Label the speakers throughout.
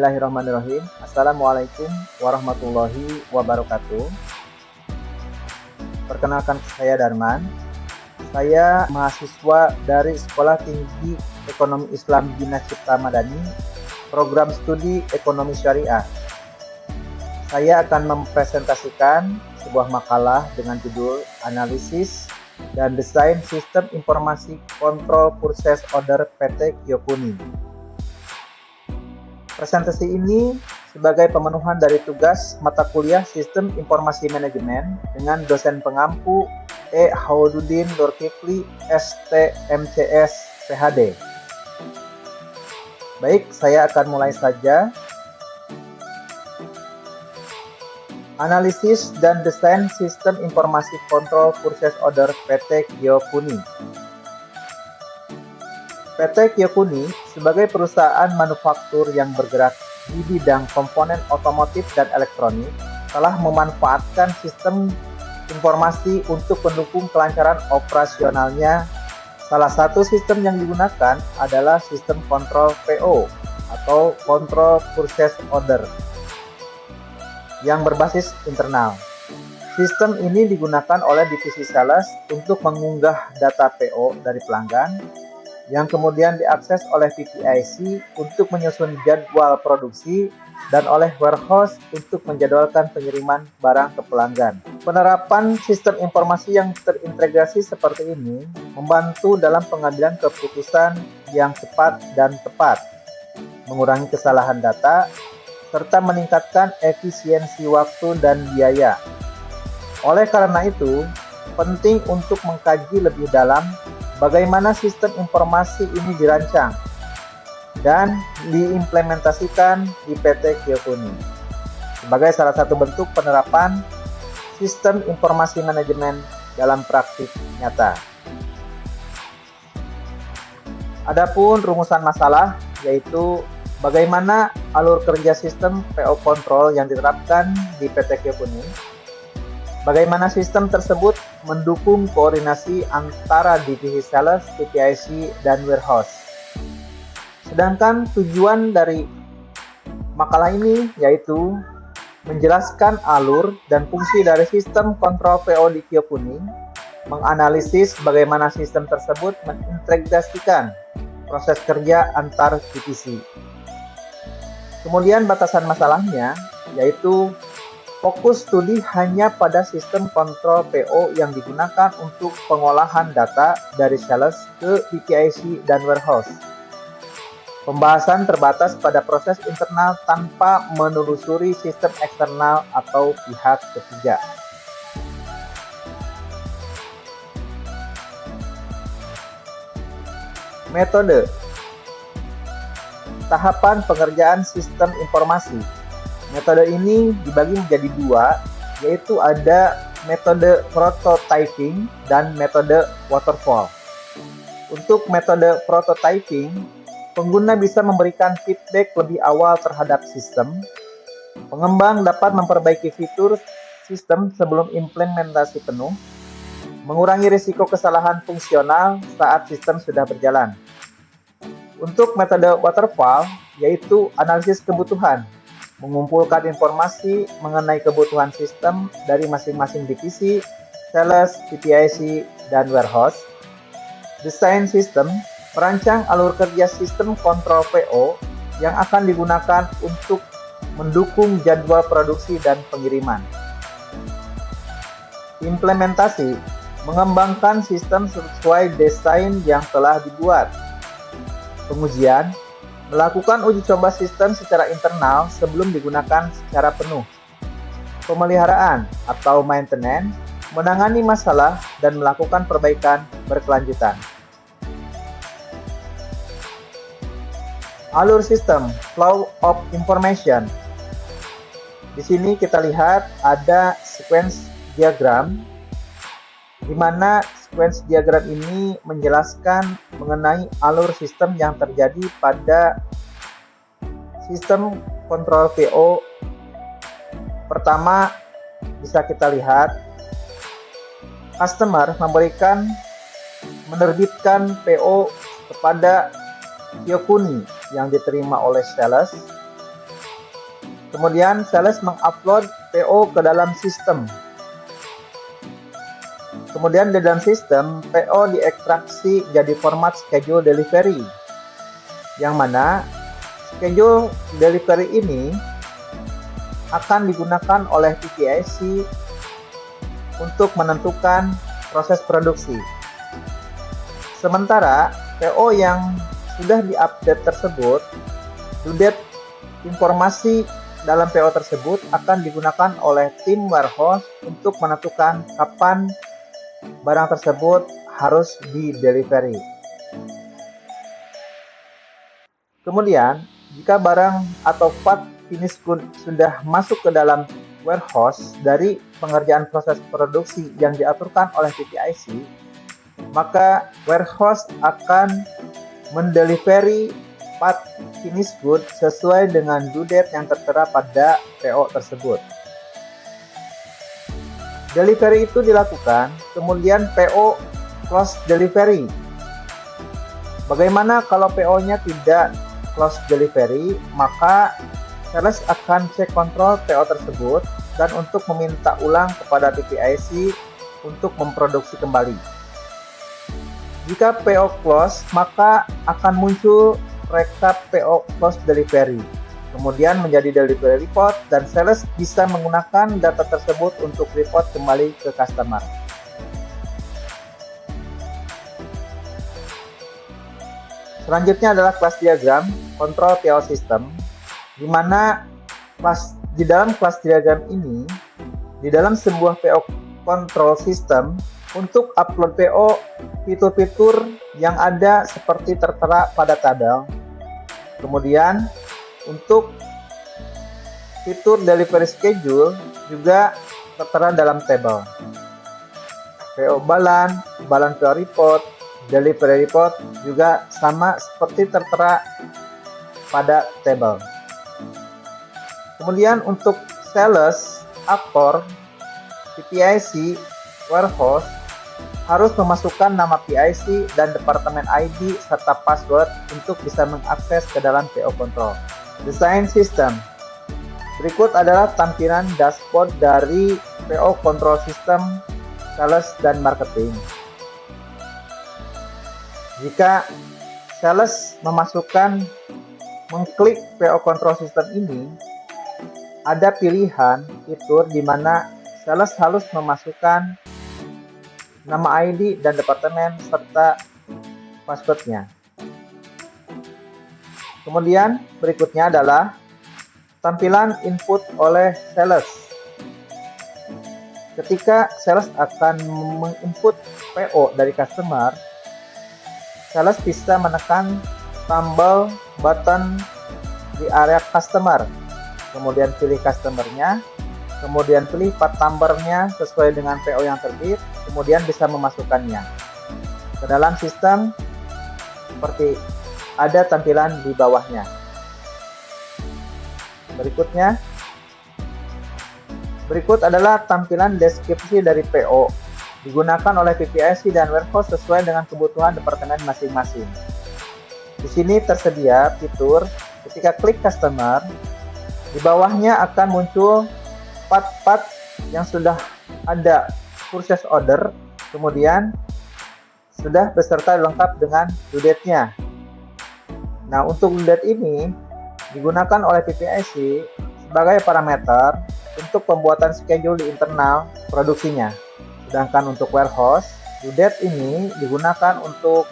Speaker 1: Bismillahirrahmanirrahim. Assalamualaikum warahmatullahi wabarakatuh. Perkenalkan, saya Darman. Saya mahasiswa dari Sekolah Tinggi Ekonomi Islam Bina Cipta Madani, Program Studi Ekonomi Syariah. Saya akan mempresentasikan sebuah makalah dengan judul Analisis dan Desain Sistem Informasi Kontrol Purchase Order PT Kyokuni. Presentasi ini sebagai pemenuhan dari tugas mata kuliah Sistem Informasi Manajemen dengan dosen pengampu E. Haududdin Nurkifli, ST.MCS, PhD. Baik, saya akan mulai saja. Analisis dan Desain Sistem Informasi Kontrol Purchase Order PT Kyokuni. PT Kyokuni sebagai perusahaan manufaktur yang bergerak di bidang komponen otomotif dan elektronik telah memanfaatkan sistem informasi untuk mendukung kelancaran operasionalnya. Salah satu sistem yang digunakan adalah sistem kontrol PO atau Control Purchase Order yang berbasis internal. Sistem ini digunakan oleh divisi sales untuk mengunggah data PO dari pelanggan yang kemudian diakses oleh PPIC untuk menyusun jadwal produksi dan oleh warehouse untuk menjadwalkan pengiriman barang ke pelanggan. Penerapan sistem informasi yang terintegrasi seperti ini membantu dalam pengambilan keputusan yang cepat dan tepat, mengurangi kesalahan data, serta meningkatkan efisiensi waktu dan biaya. Oleh karena itu, penting untuk mengkaji lebih dalam bagaimana sistem informasi ini dirancang dan diimplementasikan di PT Kyokuni sebagai salah satu bentuk penerapan sistem informasi manajemen dalam praktik nyata. Adapun rumusan masalah yaitu bagaimana alur kerja sistem PO Control yang diterapkan di PT Kyokuni. Bagaimana sistem tersebut mendukung koordinasi antara divisi sales, PPIC, dan warehouse. Sedangkan tujuan dari makalah ini yaitu menjelaskan alur dan fungsi dari sistem kontrol PO di Kyokuni, menganalisis bagaimana sistem tersebut mengintegrasikan proses kerja antar divisi. Kemudian batasan masalahnya yaitu fokus studi hanya pada sistem kontrol PO yang digunakan untuk pengolahan data dari sales ke PPIC dan warehouse. Pembahasan terbatas pada proses internal tanpa menelusuri sistem eksternal atau pihak ketiga. Metode. Tahapan pengerjaan sistem informasi. Metode ini dibagi menjadi dua, yaitu ada metode prototyping dan metode waterfall. Untuk metode prototyping, pengguna bisa memberikan feedback lebih awal terhadap sistem. Pengembang dapat memperbaiki fitur sistem sebelum implementasi penuh, mengurangi risiko kesalahan fungsional saat sistem sudah berjalan. Untuk metode waterfall, yaitu analisis kebutuhan, mengumpulkan informasi mengenai kebutuhan sistem dari masing-masing divisi, sales, PPIC, dan warehouse. Desain sistem, merancang alur kerja sistem kontrol PO yang akan digunakan untuk mendukung jadwal produksi dan pengiriman. Implementasi, mengembangkan sistem sesuai desain yang telah dibuat. Pengujian, melakukan uji coba sistem secara internal sebelum digunakan secara penuh. Pemeliharaan atau maintenance, menangani masalah dan melakukan perbaikan berkelanjutan. Alur sistem, flow of information. Di sini kita lihat ada sequence diagram, di mana sequence diagram ini menjelaskan mengenai alur sistem yang terjadi pada sistem kontrol PO. Pertama, bisa kita lihat customer menerbitkan PO kepada Kyokuni yang diterima oleh sales. Kemudian sales mengupload PO ke dalam sistem. Kemudian di dalam sistem, PO diekstraksi jadi format schedule delivery, yang mana schedule delivery ini akan digunakan oleh PPIC untuk menentukan proses produksi. Sementara PO yang sudah diupdate tersebut, due date informasi dalam PO tersebut akan digunakan oleh tim warehouse untuk menentukan kapan barang tersebut harus di-delivery. Kemudian, jika barang atau part finished good sudah masuk ke dalam warehouse dari pengerjaan proses produksi yang diaturkan oleh PPIC, maka warehouse akan mendelivery part finished good sesuai dengan due date yang tertera pada PO tersebut. Delivery itu dilakukan, kemudian PO close delivery. Bagaimana kalau PO-nya tidak close delivery? Maka sales akan cek kontrol PO tersebut dan untuk meminta ulang kepada PPIC untuk memproduksi kembali. Jika PO close, maka akan muncul rekap PO close delivery. Kemudian menjadi delivery report dan sales bisa menggunakan data tersebut untuk report kembali ke customer. Selanjutnya adalah class diagram control PO system, di mana di dalam class diagram ini, di dalam sebuah PO control system, untuk upload PO, fitur-fitur yang ada seperti tertera pada tabel. Kemudian untuk fitur delivery schedule juga tertera dalam tabel. PO balan PO report, delivery report juga sama seperti tertera pada tabel. Kemudian untuk sales, aktor, PPIC, warehouse harus memasukkan nama PIC dan departemen ID serta password untuk bisa mengakses ke dalam PO control. Desain sistem. Berikut adalah tampilan dashboard dari PO control system, sales, dan marketing. Jika sales mengklik PO control system ini, ada pilihan fitur di mana sales harus memasukkan nama ID dan departemen serta passwordnya. Kemudian berikutnya adalah tampilan input oleh sales. Ketika sales akan menginput PO dari customer, sales bisa menekan tombol button di area customer, kemudian pilih customernya, kemudian pilih part number-nya sesuai dengan PO yang terbit, kemudian bisa memasukkannya ke dalam sistem seperti ada tampilan di bawahnya. Berikut adalah tampilan deskripsi dari PO, digunakan oleh PPIC dan warehouse sesuai dengan kebutuhan departemen masing-masing. Di sini tersedia fitur ketika klik customer, di bawahnya akan muncul part-part yang sudah ada purchase order, kemudian sudah beserta lengkap dengan due date-nya. Nah, untuk due date ini digunakan oleh PPIC sebagai parameter untuk pembuatan schedule di internal produksinya. Sedangkan untuk warehouse, due date ini digunakan untuk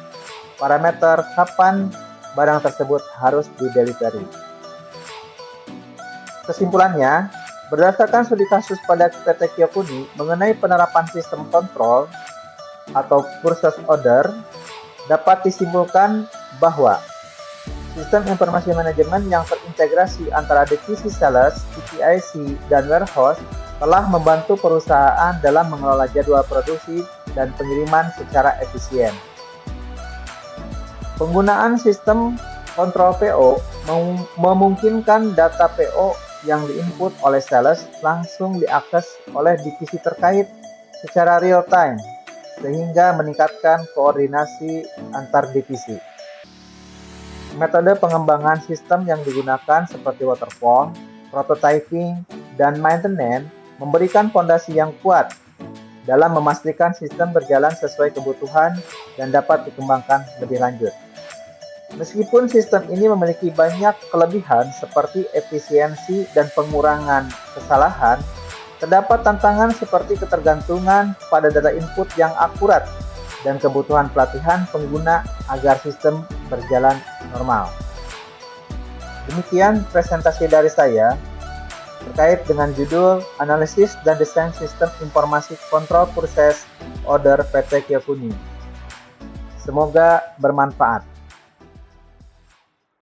Speaker 1: parameter kapan barang tersebut harus di-delivery. Kesimpulannya, berdasarkan studi kasus pada PT Kyokuni mengenai penerapan sistem kontrol atau purchase order, dapat disimpulkan bahwa sistem informasi manajemen yang terintegrasi antara divisi sales, PPIC, dan warehouse telah membantu perusahaan dalam mengelola jadwal produksi dan pengiriman secara efisien. Penggunaan sistem kontrol PO memungkinkan data PO yang diinput oleh sales langsung diakses oleh divisi terkait secara real time, sehingga meningkatkan koordinasi antar divisi. Metode pengembangan sistem yang digunakan seperti waterfall, prototyping, dan maintenance memberikan fondasi yang kuat dalam memastikan sistem berjalan sesuai kebutuhan dan dapat dikembangkan lebih lanjut. Meskipun sistem ini memiliki banyak kelebihan seperti efisiensi dan pengurangan kesalahan, terdapat tantangan seperti ketergantungan pada data input yang akurat dan kebutuhan pelatihan pengguna agar sistem berjalan normal. Demikian presentasi dari saya terkait dengan judul Analisis dan Desain Sistem Informasi Kontrol Purchase Order PT Kiyokuni. Semoga bermanfaat.